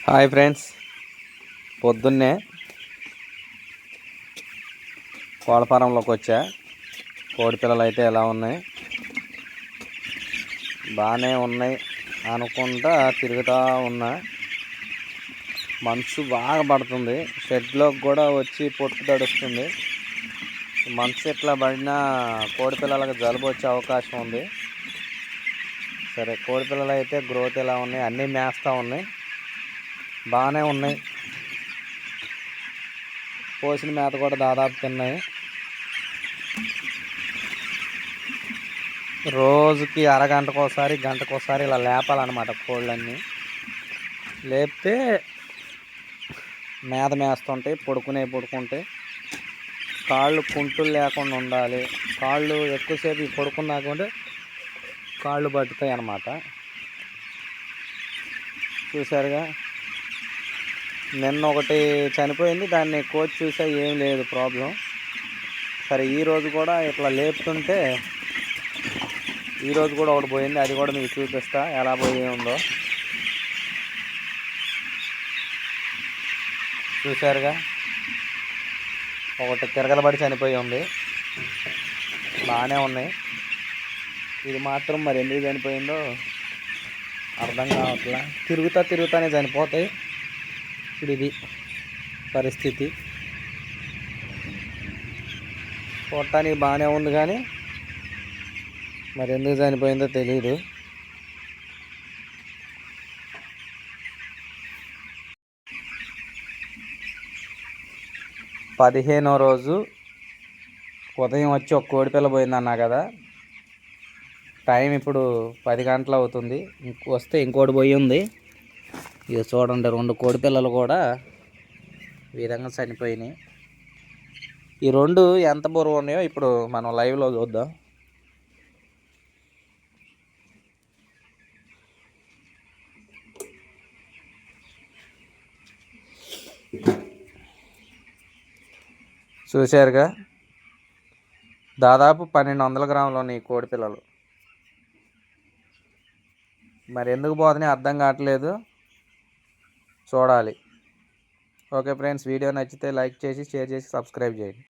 Hi friends, పొద్దున్నే కోళ్ళ ఫారంలోకి వచ్చా. కోడి పిల్లలు అయితే ఎలా ఉన్నాయి? బాగానే ఉన్నాయి అనుకుంటా తిరుగుతూ ఉన్నా. మంచు బాగా పడుతుంది, షెడ్లోకి కూడా వచ్చి పొట్టు తడుస్తుంది. మంచు ఇట్లా పడినా కోడి పిల్లలకు జలుబు వచ్చే అవకాశం ఉంది. సరే, కోడి పిల్లలు అయితే గ్రోత్ ఎలా ఉన్నాయి, అన్నీ మేస్తూ ఉన్నాయి, బాగానే ఉన్నాయి. పోసిన మేత కూడా దాదాపు తిన్నాయి. రోజుకి అరగంటకోసారి గంటకోసారి ఇలా లేపాలన్నమాట. కోళ్ళన్నీ లేపితే మేత మేస్తుంటాయి, పడుకుంటే కాళ్ళు కుంటులు లేకుండా ఉండాలి. కాళ్ళు ఎక్కువసేపు పడుకున్నాకుంటే కాళ్ళు పట్టుతాయి అన్నమాట. చూసారుగా, నిన్న ఒకటి చనిపోయింది, దాన్ని కోచ్ చూసా ఏం లేదు ప్రాబ్లం. సరే, ఈరోజు కూడా ఇట్లా లేపుతుంటే ఈరోజు కూడా ఒకటి పోయింది, అది కూడా మీకు చూపిస్తా ఎలా పోయి ఉందో. చూసారుగా, ఒకటి తిరగలబడి చనిపోయి ఉంది. బాగానే ఉన్నాయి. ఇది మాత్రం మరి ఎందుకు చనిపోయిందో అర్థం కావట్లా. తిరుగుతానే చనిపోతాయి. ఇప్పుడు ఇది పరిస్థితి. చూడటానికి బాగానే ఉంది కానీ మరి ఎందుకు చనిపోయిందో తెలియదు. పదిహేనో రోజు ఉదయం వచ్చి ఒక కోడిపిల్ల పోయిందన్నా కదా. టైం ఇప్పుడు 10 గంటలు అవుతుంది. వస్తే ఇంకోటి పోయి ఉంది. ఇక చూడండి, 2 కోడిపిల్లలు కూడా ఈ విధంగా చనిపోయినాయి. ఈ 2 ఎంత బరువు ఉన్నాయో ఇప్పుడు మనం లైవ్లో చూద్దాం. చూశారుగా, దాదాపు 1200 గ్రాములు ఉన్నాయి కోడి పిల్లలు. మరి ఎందుకు పోతున్నాయి అర్థం కావట్లేదు, చూడాలి. ఓకే ఫ్రెండ్స్, వీడియో నచ్చితే లైక్ చేసి, షేర్ చేసి, సబ్స్క్రైబ్ చేయండి.